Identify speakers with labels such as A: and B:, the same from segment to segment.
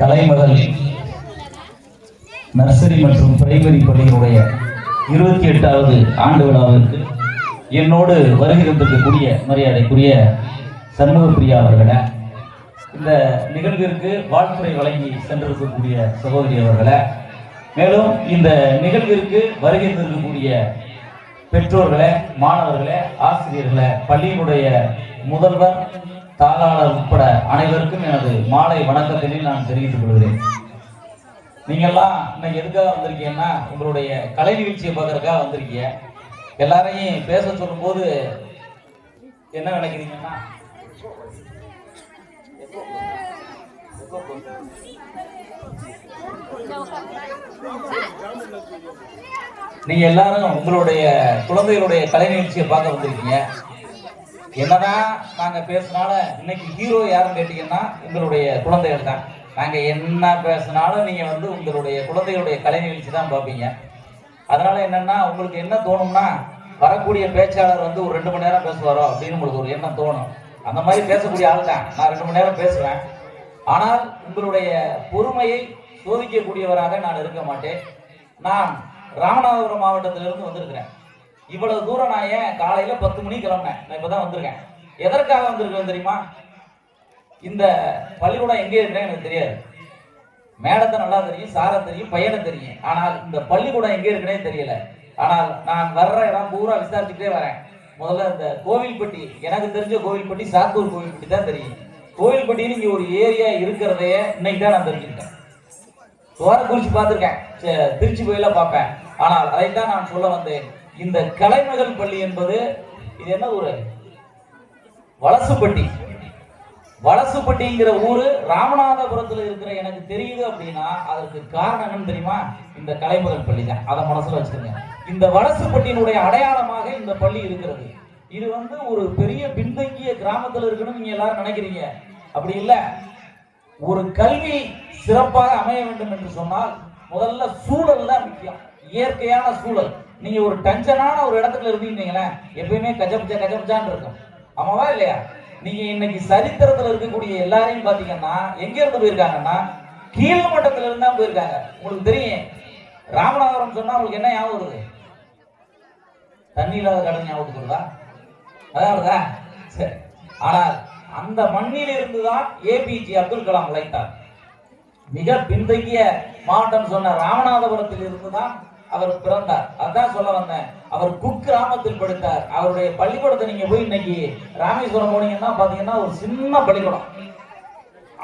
A: கலைமகள் nursery மற்றும் primary பள்ளியினுடைய 28வது ஆண்டு விழாவிற்கு என்னோடு வருகை தந்திருக்கக்கூடிய மரியாதைக்குரிய சண்முகப்பிரியா அவர்களை, இந்த நிகழ்விற்கு வாழ்த்துறை வழங்கி சென்றிருக்கக்கூடிய சகோதரி அவர்களை, மேலும் இந்த நிகழ்விற்கு வருகை தந்திருக்கக்கூடிய பெற்றோர்களே, மாணவர்களே, ஆசிரியர்களே, பள்ளியினுடைய முதல்வர், தாளாளர் உட்பட அனைவருக்கும் எனது மாலை வணக்கத்தினை நான் தெரிவித்துக் கொள்கிறேன். நீங்கெல்லாம் இன்னைக்கு எதுக்காக வந்திருக்கீங்கன்னா, உங்களுடைய கலை நிகழ்ச்சியை பார்க்கறதுக்காக வந்திருக்கீங்க. எல்லாரையும் பேச சொல்லும் போது என்ன நினைக்கிறீங்கன்னா, நீங்க எல்லாரும் உங்களுடைய குழந்தைகளுடைய கலை நிகழ்ச்சியை பார்க்க வந்திருக்கீங்க. என்னதான் நாங்க பேசினாலும் இன்னைக்கு ஹீரோ யாருன்னு கேட்டீங்கன்னா உங்களுடைய குழந்தைகள் தான். நாங்க என்ன பேசினாலும் நீங்க உங்களுடைய குழந்தைகளுடைய கலை நிகழ்ச்சி தான் பார்ப்பீங்க. அதனால என்னன்னா, உங்களுக்கு என்ன தோணும்னா, வரக்கூடிய பேச்சாளர் ஒரு 2 மணி நேரம் பேசுவாரோ அப்படின்னு உங்களுக்கு ஒரு எண்ணம் தோணும். அந்த மாதிரி பேசக்கூடிய ஆள் தான் நான். 2 மணி நேரம் பேசுவேன். ஆனால் உங்களுடைய பொறுமையை சோதிக்கக்கூடியவராக நான் இருக்க மாட்டேன். நான் ராமநாதபுரம் மாவட்டத்திலிருந்து வந்திருக்கிறேன். இவ்வளவு தூரம் நான் ஏன் காலையில 10 மணிக்கு கிளம்பினேன். நான் இப்பதான் வந்திருக்கேன். எதற்காக வந்திருக்கேன் தெரியுமா? இந்த பள்ளிக்கூடம் எங்கே இருக்கிறேன் எனக்கு தெரியாது. மேடத்தை நல்லா தெரியும், சாரை தெரியும், பையனை தெரியும். ஆனால் இந்த பள்ளிக்கூடம் எங்கே இருக்கிறேன்னு தெரியல. ஆனால் நான் வர்ற இடம் பூரா விசாரிச்சுட்டே வரேன். முதல்ல இந்த கோவில்பட்டி, எனக்கு தெரிஞ்ச கோவில்பட்டி சாத்தூர் கோவில்பட்டி தான் தெரியும். கோவில்பட்டின்னு இங்க ஒரு ஏரியா இருக்கிறதையே இன்னைக்கு தான் நான் தெரிஞ்சுக்கிட்டேன். தோரக்குறிச்சி பார்த்துருக்கேன், திருச்சி போயெல்லாம் பார்ப்பேன். ஆனால் அதைத்தான் நான் சொல்ல வந்தேன். இந்த கலைமகள் பள்ளி என்பது இது என்ன ஊரு? வலசுப்பட்டி. வலசுப்பட்டிங்கிற ஊரு ராமநாதபுரத்துல இருக்கிற எனக்கு தெரியுது அப்படின்னா அதற்கு காரணம் என்னன்னு தெரியுமா? இந்த கலைமகள் பள்ளி தான். அதை மனசுல வச்சுக்கோங்க. இந்த வலசுப்பட்டியினுடைய அடையாளமாக இந்த பள்ளி இருக்கிறது. இது ஒரு பெரிய பின்தங்கிய கிராமத்தில் இருக்குன்னு நீங்க எல்லாரும் நினைக்கிறீங்க. அப்படி இல்லை. ஒரு கல்வி சிறப்பாக அமைய வேண்டும் என்று சொன்னால் முதல்ல சூழல் தான் முக்கியம். இயற்கையான சூழல். நீங்க ஒரு டென்ஷனான ஒரு இடத்துல இருந்தீங்கன்னா எப்பயுமே கஜபச்சான்னு இருக்கும். ஆமாவா இல்லையா? நீங்க இன்னைக்கு சரித்திரத்துல இருக்கக்கூடிய எல்லாரையும் பாத்தீங்கன்னா எங்க இருந்து போயிருக்காங்கன்னா கீழ் மட்டத்துல இருந்து தான் போயிருக்காங்க. உங்களுக்கு தெரியும், ராமநாதபுரம் சொன்னா உங்களுக்கு என்ன ஞாபகம் வருது? தண்ணி இல்லாத கடல் ஞாபகம் வருதா? அதாவதா சரி. ஆனால் அந்த மண்ணில் இருந்துதான் ஏபிஜே அப்துல் கலாம் உழைத்தார். மிக பின்தங்கிய மாவட்டம் சொன்ன ராமநாதபுரத்தில் இருந்துதான் அவர் பிறந்தார். அதான் சொல்ல வந்தேன். அவர் குக்கிராமத்தில் படித்தார். அவருடைய பள்ளிக்கூடத்தை நீங்க போய் இன்னைக்கு ராமேஸ்வரம் போனீங்கன்னா பாத்தீங்கன்னா ஒரு சின்ன பள்ளிக்கூடம்.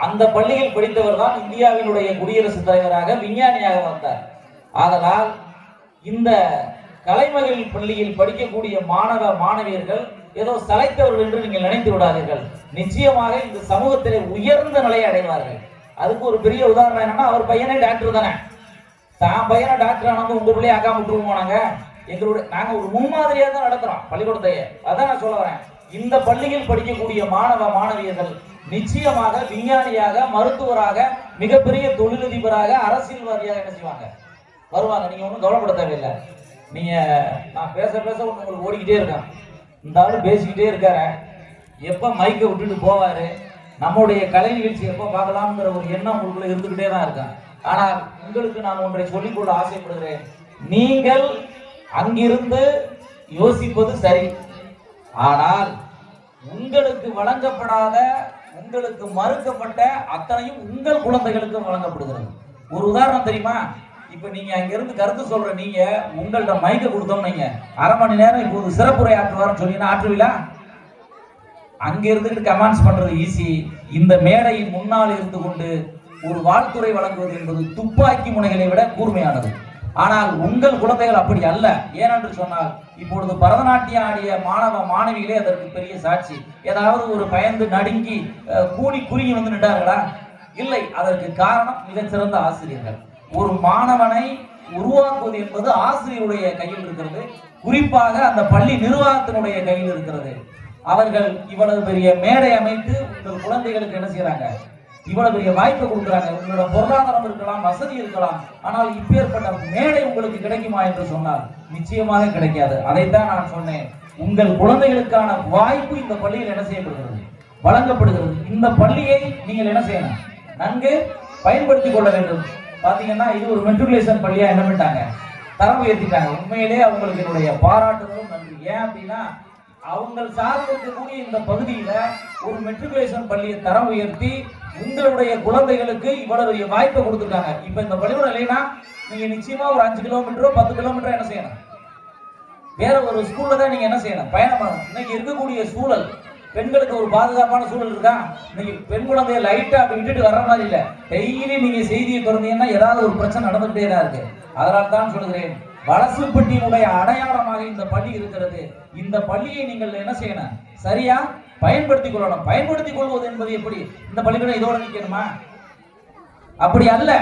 A: அந்த பள்ளியில் படித்தவர் தான் இந்தியாவினுடைய குடியரசுத் தலைவராக, விஞ்ஞானியாக வந்தார். ஆதலால் இந்த கலைமகள் பள்ளியில் படிக்கக்கூடிய மாணவ மாணவியர்கள் ஏதோ சளைத்தவர்கள் என்று நீங்கள் நினைத்து விடாதீர்கள். நிச்சயமாக இந்த சமூகத்திலே உயர்ந்த நிலையை அடைவார்கள். அதுக்கு ஒரு பெரிய உதாரணம் என்னன்னா, அவர் பையனே டாக்டர் தானே. தான் பையனை டாக்டர் ஆனது உங்க பிள்ளைய ஆக்காம விட்டுருவோம். நாங்க ஒரு முன்மாதிரியா தான் நடத்துறோம் பள்ளிக்கூடத்தையே. அதான் நான் சொல்ல வரேன். இந்த பள்ளியில் படிக்கக்கூடிய மாணவ மாணவியர்கள் நிச்சயமாக விஞ்ஞானியாக, மருத்துவராக, மிகப்பெரிய தொழிலதிபராக, அரசியல்வாதியாக என்ன செய்வாங்க? வருவாங்க. நீங்க ஒன்றும் கவலைப்பட தேவையில்லை. நீங்க நான் பேச உங்களுக்கு ஓடிக்கிட்டே இருக்கேன். இந்த ஆளு பேசிக்கிட்டே இருக்காரு. எப்ப மைக்கை விட்டுட்டு போவாரு, நம்முடைய கலை நிகழ்ச்சி எப்ப பார்க்கலாம்ங்கிற ஒரு எண்ணம் உங்களுக்குள்ள இருந்துகிட்டே தான் இருக்கேன். ஆனால் உங்களுக்கு நான் ஒன்றை சொல்லிக்கொள்ள ஆசைப்படுகிறேன். நீங்கள் அங்கிருந்து யோசிப்பது சரி. ஆனால் உங்களுக்கு வழங்கப்படாத, உங்களுக்கு மறுக்கப்பட்ட அத்தனையும் உங்கள் குழந்தைகளுக்கு வழங்கப்படுகிறது. ஒரு உதாரணம் தெரியுமா? இப்ப நீங்க அங்கிருந்து கருத்து சொல்ற நீங்க உங்கள்ட்ட மைக்க கொடுத்தோம், நீங்க 1/2 மணி நேரம் இப்போது சிறப்புரை ஆற்றுவார்னு சொன்னீங்கன்னா ஆற்றுவீங்களா? அங்க இருந்துட்டு கமெண்ட்ஸ் பண்றது ஈஸி. இந்த மேடையின் முன்னால் இருந்து கொண்டு ஒரு வாழ்த்துறை வழங்குவது என்பது துப்பாக்கி முனைகளை விட கூர்மையானது. ஆனால் உங்கள் குழந்தைகள் அப்படி அல்ல. ஏனென்று சொன்னால் இப்பொழுது பரதநாட்டியம் ஆடிய மாணவ மாணவிகளே அதற்கு பெரிய சாட்சி. ஏதாவது ஒரு பயந்து நடுங்கி கூனி குறுகி நின்றார்களா? இல்லை. அதற்கு காரணம் மிகச்சிறந்த ஆசிரியர்கள். ஒரு மாணவனை உருவாக்குவது என்பது ஆசிரியருடைய கையில் இருக்கிறது. குறிப்பாக அந்த பள்ளி நிர்வாகத்தினுடைய கையில் இருக்கிறது. அவர்கள் இவ்வளவு பெரிய மேடை அமைத்து உங்கள் குழந்தைகளுக்கு என்ன செய்யறாங்க? இவ்வளவு பெரிய வாய்ப்பு கொடுக்குறாங்க. உங்களோட பொருளாதாரம் இருக்கலாம், வசதி இருக்கலாம். ஆனால் இப்பேற்பட்ட மேடை உங்களுக்கு கிடைக்குமா என்று சொன்னால் நிச்சயமாக கிடைக்காது. அதைத்தான் நான் சொன்னேன். உங்கள் குழந்தைகளுக்கான வாய்ப்பு இந்த பள்ளியில் என்ன செய்யப்படுகிறது? வழங்கப்படுகிறது. இந்த பள்ளியை நீங்கள் என்ன செய்யணும்? நன்கு பயன்படுத்திக் கொள்ள வேண்டும். பாத்தீங்கன்னா இது ஒரு மெட்ரிகுலேஷன் பள்ளியா என்ன பண்ணிட்டாங்க, தரம் உயர்த்திட்டாங்க. உண்மையிலே அவங்களுக்கு என்னுடைய பாராட்டுதலும் நன்றி. ஏன் அப்படின்னா அவங்க சார்ந்திருக்கக்கூடிய இந்த பகுதியில ஒரு மெட்ரிகுலேஷன் பள்ளியை தரம் உயர்த்தி உங்களுடைய குழந்தைகளுக்கு இவ்வளவு வாய்ப்பை கொடுத்துருக்காங்க. இப்ப இந்த பள்ளிக்கூடம் இல்லைன்னா நீங்க நிச்சயமா ஒரு 5 கிலோமீட்டரோ 10 கிலோமீட்டரோ என்ன செய்யணும், வேற ஒரு ஸ்கூல்ல தான் நீங்க என்ன செய்யணும், பயணம் பண்ணணும். இன்னைக்கு இருக்கக்கூடிய சூழல் பெண்களுக்கு ஒரு பாதுகாப்பான சூழல் இருக்கா? இன்னைக்கு பெண் குழந்தைய லைட்டா அப்படி விட்டுட்டு வர்ற மாதிரி இல்ல. டெய்லி நீங்க செய்தியை திறந்தீங்கன்னா ஏதாவது ஒரு பிரச்சனை நடந்துகிட்டே தான் இருக்கு. அதனால தான் சொல்கிறேன், வலசுப்பட்டியினுடைய அடையாளமாக இந்த பள்ளி இருக்கிறது. இந்த பள்ளியை நீங்கள் என்ன செய்யணும், சரியா பயன்படுத்திக் கொள்ளணும். பயன்படுத்திக் கொள்வது என்பது எப்படி? இந்த பள்ளிக்கூடம் இதோட நிக்கணுமா? அப்படி அல்ல.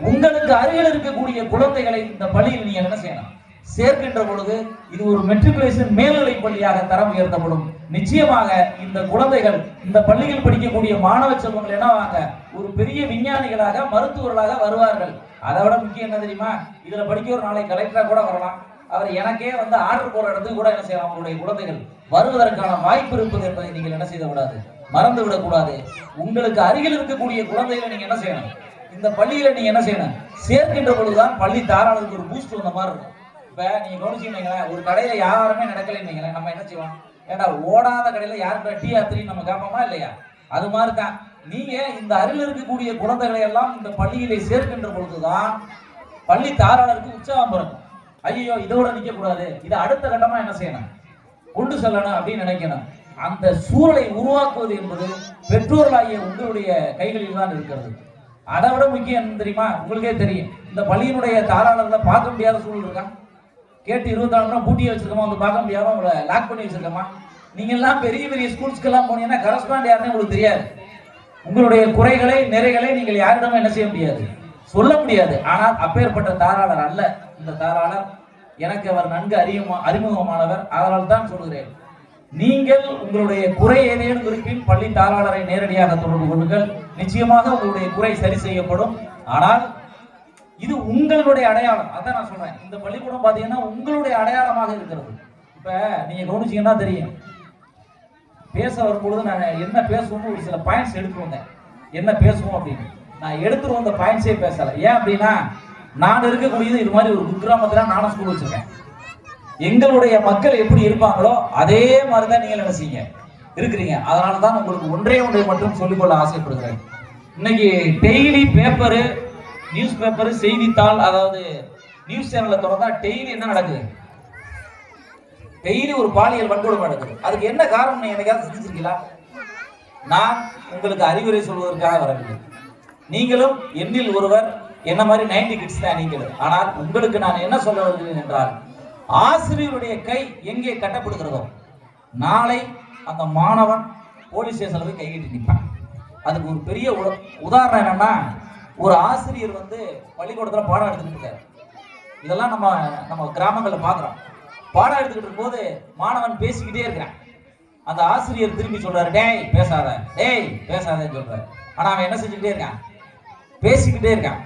A: உங்களுக்கு அருகில் இருக்கக்கூடிய குழந்தைகளை இந்த பள்ளியில் நீங்க என்ன செய்யணும், சேர்க்கின்ற பொழுது இது ஒரு மெட்ரிகுலேஷன் மேல்நிலை பள்ளியாக தரம் உயர்த்தப்படும். நிச்சயமாக இந்த குழந்தைகள் இந்த பள்ளியில் படிக்கக்கூடிய மாணவ செல்வங்கள் என்னவாங்க, ஒரு பெரிய விஞ்ஞானிகளாக மருத்துவர்களாக வருவார்கள். அதை விட முக்கியம் என்ன தெரியுமா, இதுல படிக்க ஒரு நாளை கலெக்டரா கூட வரலாம். அவர் எனக்கே வந்து ஆர்டர் போற இடத்துக்கு கூட என்ன செய்யலாம், உங்களுடைய குழந்தைகள் வருவதற்கான வாய்ப்பு இருப்பது என்பதை நீங்கள் என்ன செய்யக்கூடாது, மறந்து விடக்கூடாது. உங்களுக்கு அருகில் இருக்கக்கூடிய குழந்தைகளை நீங்க என்ன செய்யணும், இந்த பள்ளியில நீங்க என்ன செய்யணும், சேர்க்கின்ற பொழுதுதான் பள்ளி தாராளத்துக்கு ஒரு பூஸ்ட் வந்த மாதிரி இருக்கும். இப்ப நீங்க கவனிச்சீங்களா, ஒரு கடையில யாருமே நடக்கலைன்னு நம்ம என்ன செய்வோம், ஏன்னா ஓடாத கடையில யாருக்கு டீ ஆத்திரி நம்ம கேட்போமா இல்லையா? அது மாதிரிதான் நீங்க இந்த அருகில் இருக்கக்கூடிய குழந்தைகளை எல்லாம் இந்த பள்ளியிலே சேர்க்கின்ற பொழுதுதான் பள்ளி தாராளருக்கு உற்சாகம் பிறக்கும். ஐயோ இதோட நிக்க கூடாது, இதை அடுத்த கட்டமா என்ன செய்யணும், கொண்டு செல்லணும் அப்படின்னு நினைக்கணும். அந்த சூழலை உருவாக்குவது என்பது பெற்றோர்களாகிய உங்களுடைய கைகளில் தான் இருக்கிறது. அதை விட முக்கியம் என்ன தெரியுமா, உங்களுக்கே தெரியும், இந்த பள்ளியினுடைய தாராளர்களை பார்க்க முடியாத சூழல் இருக்கா? கேட்டு 24 மணி பூட்டியே வச்சிருக்கோமா, வந்து பார்க்க முடியாம உங்களை லாக் பண்ணி வச்சிருக்கோமா? நீங்க எல்லாம் பெரிய பெரிய ஸ்கூல்ஸ்க்கு எல்லாம் போனீங்கன்னா கரஸ்பாண்ட் யாருன்னு உங்களுக்கு தெரியாது. உங்களுடைய குறைகளை நிறைகளை நீங்கள் யாரிடமும் என்ன செய்ய முடியாது, சொல்ல முடியாது. ஆனால் அப்பேற்பட்ட தாராளர் அல்ல இந்த தாராளர். எனக்கு அவர் நன்கு அறிமுகமானவர். அதனால் தான் சொல்கிறேன், நீங்கள் உங்களுடைய குறை ஏதேனும் இருப்பின் பள்ளி தாராளரை நேரடியாக தொடர்பு கொள்ளுங்கள். நிச்சயமாக உங்களுடைய குறை சரி செய்யப்படும். ஆனால் இது உங்களுடைய அடையாளம். அதான் நான் சொல்றேன், இந்த பள்ளிக்கூடம் பாத்தீங்கன்னா உங்களுடைய அடையாளமாக இருக்கிறது. இப்ப நீங்க கவனிச்சீங்கன்னா தெரியும், பேச வரும்பொழுது நான் என்ன பேசுவோம்னு ஒரு சில பாயிண்ட்ஸ் எடுத்து வந்தேன். என்ன பேசுவோம் அப்படின்னு நான் எடுத்துட்டு வந்த பாயிண்ட்ஸே பேசல. ஏன் அப்படின்னா நான் இருக்கக்கூடியது இது மாதிரி ஒரு குக்கிராமத்துல நானும் ஸ்கூல் வச்சிருக்கேன். எங்களுடைய மக்கள் எப்படி இருப்பாங்களோ அதே மாதிரிதான் நீங்கள் என்ன செய்யுங்க இருக்கிறீங்க. அதனாலதான் உங்களுக்கு ஒன்றை மட்டும் சொல்லிக்கொள்ள ஆசைப்படுகிறேன். இன்னைக்கு டெய்லி பேப்பரு, நியூஸ் பேப்பர், செய்தித்தாள், அதாவது நியூஸ் சேனல்ல தொடர்ந்தா டெய்லி என்ன நடக்குது, டெய்லி ஒரு பாலியல் வன்கொடுமை நடக்குது. அதுக்கு என்ன காரணம் எனக்காவது சிந்திச்சிருக்கீங்களா? நான் உங்களுக்கு அறிவுரை சொல்வதற்காக வரவில்லை. நீங்களும் எண்ணில் ஒருவர், என்ன மாதிரி 90 கிட்ஸ் தான் நீங்களும். ஆனால் உங்களுக்கு நான் என்ன சொல்ல வருகிறேன் என்றால், ஆசிரியருடைய கை எங்கே கட்டப்படுகிறதோ நாளை அந்த மாணவன் போலீஸ் ஸ்டேஷன்ல போய் கைகிட்டு நிற்பான். அதுக்கு ஒரு பெரிய உதாரணம் என்னன்னா, ஒரு ஆசிரியர் வந்து பள்ளிக்கூடத்துல பாடம் எடுத்துக்கிட்டு இருக்காரு. இதெல்லாம் நம்ம கிராமங்கள்ல பாக்குறோம். பாடம் எடுத்துக்கிட்டு இருக்கும் போது மாணவன் பேசிக்கிட்டே இருக்கிறான். அந்த ஆசிரியர் திரும்பி சொல்றாரு, டேய் பேசாத, டேய் பேசாதன்னு சொல்றாரு. ஆனா அவன் என்ன செஞ்சுக்கிட்டே இருக்கான், பேசிக்கிட்டே இருக்கான்.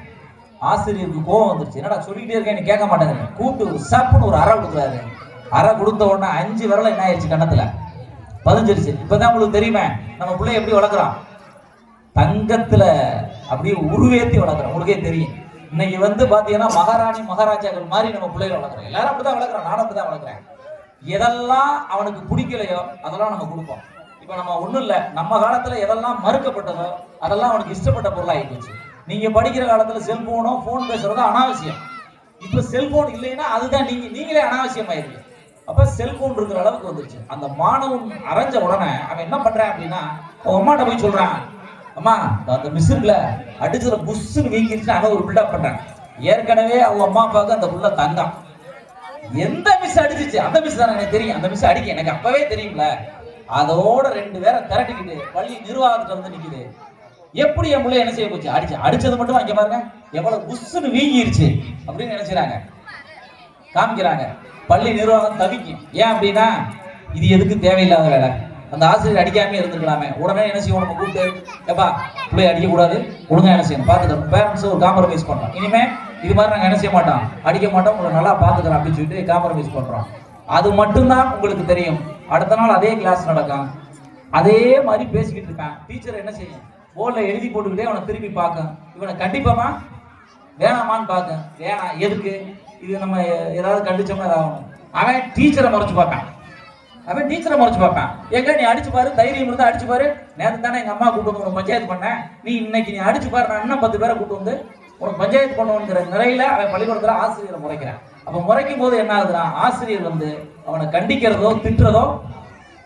A: ஆசிரியருக்கு கோபம் வந்துருச்சு, என்னடா சொல்லிக்கிட்டே இருக்கேன் நீ கேட்க மாட்டேங்க. கூப்பிட்டு சப்புன்னு ஒரு அறை கொடுக்குறாரு. அறை கொடுத்த உடனே 5 விரல என்ன ஆயிடுச்சு, கண்ணத்துல பதிஞ்சிருச்சு. இப்பதான் உங்களுக்கு தெரியுமே நம்ம பிள்ளை எப்படி வளர்க்குறோம், தங்கத்துல அப்படியே உருவேத்தி வளர்க்குறோம். உங்களுக்கே தெரியும். இன்னைக்கு வந்து பாத்தீங்கன்னா மகாராணி மகாராஜாக்கள் மாதிரி நம்ம பிள்ளைகளை வளர்க்குறோம். எல்லாரும் அப்படிதான் வளர்க்குறோம், நானும் அப்படிதான் வளர்க்குறேன். எதெல்லாம் அவனுக்கு பிடிக்கலையோ அதெல்லாம் நம்ம கொடுப்போம். இப்ப நம்ம ஒண்ணும் இல்ல, நம்ம காலத்துல எதெல்லாம் மறுக்கப்பட்டதோ அதெல்லாம் அவனுக்கு இஷ்டப்பட்ட பொருள் ஆகிடுச்சு. நீங்க படிக்கிற காலத்துல செல்போனோ போன் பேசுறதோ அனாவசியம். இப்ப செல்போன் இல்லைன்னா அதுதான் நீங்களே அனாவசியம் ஆயிருக்கு. அப்ப செல்போன் இருக்கிற அளவுக்கு வந்துருச்சு. அந்த மாணவன் அரைஞ்ச உடனே அவன் என்ன பண்றான் அப்படின்னா, அவன் அம்மாட்ட போய் சொல்றான், அம்மா அந்த மிஸ் இருக்குல்ல அடிச்சுல புஷ்ன்னு வீங்கிருச்சு, அவன் ஒரு பில்டப் பண்றான். ஏற்கனவே அவங்க அம்மா அப்பாவுக்கு அந்த புள்ள தங்கம். எந்த மிஸ் அடிச்சிச்சு, அந்த மிஸ் தான் எனக்கு தெரியும், அந்த மிஸ் அடிக்க எனக்கு அப்பவே தெரியும்ல. அதோட 2 பேரை திரட்டிக்கிட்டு பள்ளி நிர்வாகத்துல வந்து நிக்குது. எப்படி என் பிள்ளை என்ன செய்ய போச்சு, அடிச்சது மட்டும் அங்க பாருங்க எவ்வளவு புஷ்ன்னு வீங்கிருச்சு அப்படின்னு நினைச்சுறாங்க, காமிக்கிறாங்க. பள்ளி நிர்வாகம் தவிக்கும். ஏன் அப்படின்னா இது எதுக்கு தேவையில்லாத வேலை, அந்த ஆசிரியர் அடிக்காமே இருந்துக்கலாமே. உடனே என்ன செய்வோம், நம்ம கூப்பிட்டு எப்பா பிள்ளைய அடிக்க கூடாது, ஒழுங்கா என்ன செய்யணும் பாத்துக்கிறோம். பேரண்ட்ஸ் ஒரு காம்ப்ரமைஸ் பண்றோம். இனிமே இது மாதிரி நாங்க என்ன செய்ய மாட்டோம், அடிக்க மாட்டோம், உங்களை நல்லா பாத்துக்கிறோம் அப்படின்னு சொல்லிட்டு காம்ப்ரமைஸ் பண்றோம். அது மட்டும்தான் உங்களுக்கு தெரியும். அடுத்த நாள் அதே கிளாஸ் நடக்கும், அதே மாதிரி பேசிக்கிட்டு இருக்கான். டீச்சர் என்ன செய்யும், போர்டில் எழுதி போட்டுக்கிட்டே அவனை திரும்பி பார்க்கும். இவனை கண்டிப்பாமா வேணாமான்னு பார்க்க. வேணாம் எதுக்கு, இது நம்ம ஏதாவது கண்டிச்சோம்னா ஏதாவது அவன் டீச்சரை மறைச்சு பார்ப்பான். அவன் டீச்சரை மறைச்சு பார்ப்பான். எங்க நீ அடிச்சு பாரு, தைரியம் இருந்தா அடிச்சு பாரு. நேற்று தானே எங்க அம்மா கூட்டு வந்து உனக்கு பஞ்சாயத்து பண்ணேன், நீ இன்னைக்கு நீ அடிச்சு பாரு, நான் இன்னும் 10 பேரை கூட்டு வந்து உனக்கு பஞ்சாயத்து பண்ணுவோங்கிற நிலையில அவன் பள்ளிக்கூடத்துல ஆசிரியரை முறைக்கிறான். அப்ப முறைக்கும் போது என்ன ஆகுதுன்னா, ஆசிரியர் வந்து அவனை கண்டிக்கிறதோ திட்டுறதோ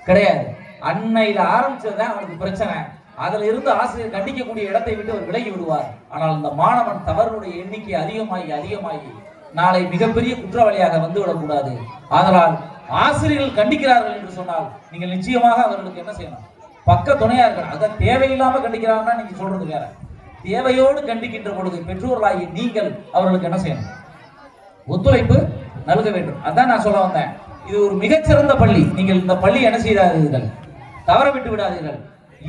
A: கிடையாது. அன்னையில ஆரம்பிச்சதுதான் அவனுக்கு பிரச்சனை. அதுல இருந்து ஆசிரியர் கண்டிக்கக்கூடிய இடத்தை விட்டு அவர் விலகி விடுவார். ஆனால் இந்த மாணவன் தவறுடைய எண்ணிக்கை அதிகமாகி நாளை மிகப்பெரிய குற்றவாளியாக வந்து விடக்கூடாது. அதனால் ஆசிரியர்கள் கண்டிக்கிறார்கள் என்று சொன்னால் நீங்கள் நிச்சயமாக அவர்களுக்கு என்ன செய்யணும், பக்க துணையா இருக்கணும். அதான் தேவையில்லாம கண்டிக்கிறாங்கன்னா நீங்க சொல்றது வேற. தேவையோடு கண்டிக்கின்ற பொழுது பெற்றோர்களாகி நீங்கள் அவர்களுக்கு என்ன செய்யணும், ஒத்துழைப்பு நல்க வேண்டும். அதான் நான் சொல்ல வந்தேன். இது ஒரு மிகச்சிறந்த பள்ளி. நீங்கள் இந்த பள்ளி என்ன செய்யாதீர்கள், தவற விட்டு விடாதீர்கள்.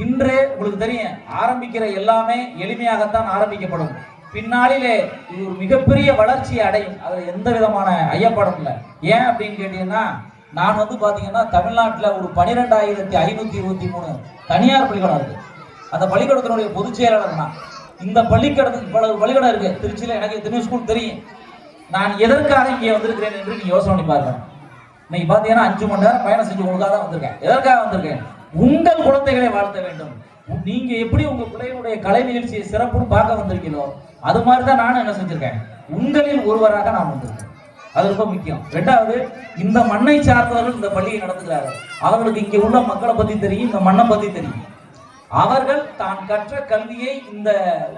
A: இன்றே உங்களுக்கு தெரியும், ஆரம்பிக்கிற எல்லாமே எளிமையாகத்தான் ஆரம்பிக்கப்படும். பின்னாளிலே இது ஒரு மிகப்பெரிய வளர்ச்சியை அடையும். அதுல எந்த விதமான ஐயப்பாடும் இல்லை. ஏன் அப்படின்னு கேட்டீங்கன்னா, நான் வந்து பாத்தீங்கன்னா தமிழ்நாட்டில் ஒரு 12,523 தனியார் பள்ளிக்கூடம் இருக்கு. அந்த பள்ளிக்கூடத்தினுடைய பொதுச் செயலாளர் தான். இந்த பள்ளிக்கூடத்துக்கு பல பள்ளிக்கூடம் இருக்கு திருச்சியில. எனக்கு எத்தனை ஸ்கூல் தெரியும். நான் எதற்காக இங்கே வந்திருக்கிறேன் என்று நீங்க யோசனை பண்ணி பாருங்க. இன்னைக்கு பாத்தீங்கன்னா 5 மணி நேரம் பயணம் செஞ்சு உங்களுக்காக தான் வந்திருக்கேன். எதற்காக வந்திருக்கேன், உங்கள் குழந்தைகளை வாழ்த்த வேண்டும். நீங்க எப்படி உங்க பிள்ளைகளுடைய கலை நிகழ்ச்சியை சிறப்புன்னு பார்க்க வந்திருக்கீங்களோ அது மாதிரிதான் நானும் என்ன செஞ்சிருக்கேன், உங்களில் ஒருவராக நான் வந்திருக்கேன். அது ரொம்ப முக்கியம். 2வது, இந்த மண்ணை சார்ந்தவர்கள் இந்த பள்ளியை நடத்துகிறார்கள். அவர்களுக்கு இங்கே உள்ள மக்களை பத்தி தெரியும், இந்த மண்ணை பத்தி தெரியும். அவர்கள் தான் கற்ற கல்வியை இந்த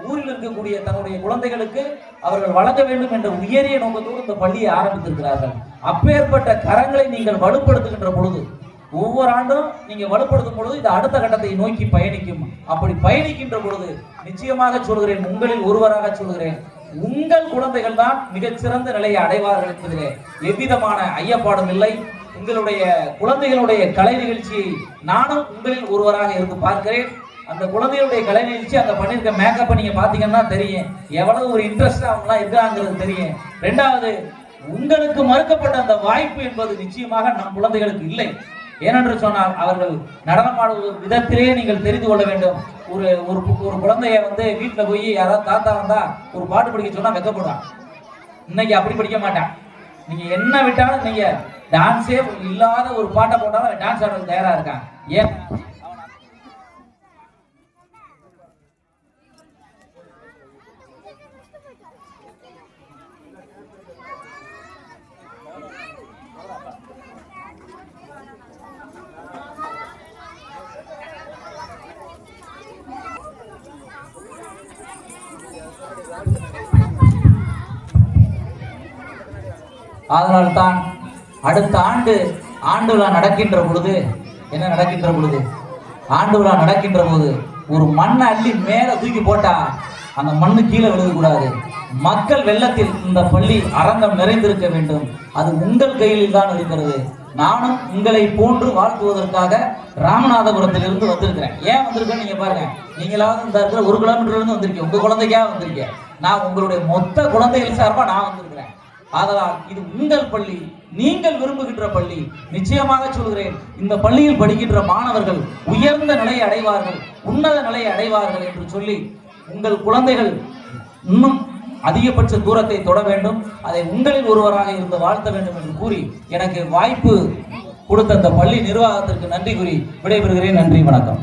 A: ஊரில் இருக்கக்கூடிய தன்னுடைய குழந்தைகளுக்கு அவர்கள் வழங்க வேண்டும் என்ற உயரிய நோக்கத்தோடு இந்த பள்ளியை ஆரம்பித்திருக்கிறார்கள். அப்பேற்பட்ட கரங்களை நீங்கள் வலுப்படுத்துகின்ற பொழுது, ஒவ்வொரு ஆண்டும் நீங்க வலுப்படுத்தும் பொழுது இது அடுத்த கட்டத்தை நோக்கி பயணிக்கும். அப்படி பயணிக்கின்ற பொழுது நிச்சயமாக சொல்கிறேன், உங்களில் ஒருவராக சொல்கிறேன், உங்கள் குழந்தைகள் தான் மிகச்சிறந்த நிலையை அடைவார்கள் என்பதிலே எவ்விதமான ஐயப்பாடும் இல்லை. உங்களுடைய குழந்தைகளுடைய கலை நிகழ்ச்சியை நானும் உங்களில் ஒருவராக இருந்து பார்க்கிறேன். அந்த குழந்தைகளுடைய கலை நிகழ்ச்சி, அந்த பண்ணிருக்க மேக்கப்பை நீங்க பாத்தீங்கன்னா தெரியும் எவ்வளவு ஒரு இன்ட்ரெஸ்ட் அவங்களாம் இருக்காங்கிறது தெரியும். 2வது, உங்களுக்கு மறுக்கப்பட்ட அந்த வாய்ப்பு என்பது நிச்சயமாக நம் குழந்தைகளுக்கு இல்லை. ஏனென்று சொன்னால் அவர்கள் நடனமாடுவது விதத்திலே நீங்கள் தெரிந்து கொள்ள வேண்டும். ஒரு ஒரு குழந்தைய வந்து வீட்டுல போய் யாராவது தாத்தா வந்தா ஒரு பாட்டு படிக்க சொன்னா வெக்கப்படுவான். இன்னைக்கு அப்படி படிக்க மாட்டான். நீங்க என்ன விட்டாலும், நீங்க டான்ஸே இல்லாத ஒரு பாட்டை போட்டாலும் டான்ஸ் ஆடுறது தயாரா இருக்கான். ஏன், அதனால்தான் அடுத்த ஆண்டு விழா நடக்கின்ற பொழுது என்ன நடக்கின்ற பொழுது ஆண்டு விழா நடக்கின்ற போது ஒரு மண்ணை அள்ளி மேல தூக்கி போட்டா அந்த மண்ணு கீழே விழுகக்கூடாது. மக்கள் வெள்ளத்தில் இந்த பள்ளி அரங்கம் நிறைந்திருக்க வேண்டும். அது உங்கள் கையில் தான் இருக்கிறது. நானும் உங்களை போன்று வாழ்த்துவதற்காக ராமநாதபுரத்திலிருந்து வந்திருக்கிறேன். ஏன் வந்திருக்கேன்னு நீங்க பாருங்க. நீங்களாவது இந்த இருக்கிற 1 கிலோமீட்டர்ல இருந்து வந்திருக்கீங்க, உங்க குழந்தைக்காக வந்திருக்கேன். நான் உங்களுடைய மொத்த குழந்தைகள் சார்பா நான் வந்திருக்கிறேன். ஆதலால் இது உங்கள் பள்ளி, நீங்கள் விரும்புகின்ற பள்ளி. நிச்சயமாக சொல்கிறேன், இந்த பள்ளியில் படிக்கின்ற மாணவர்கள் உயர்ந்த நிலையை அடைவார்கள், உன்னத நிலையை அடைவார்கள் என்று சொல்லி உங்கள் குழந்தைகள் இன்னும் அதிகபட்ச தூரத்தை தொட வேண்டும். அதை உங்களில் ஒருவராக இருந்து வாழ்த்த வேண்டும் என்று கூறி எனக்கு வாய்ப்பு கொடுத்த அந்த பள்ளி நிர்வாகத்திற்கு நன்றி கூறி விடைபெறுகிறேன். நன்றி, வணக்கம்.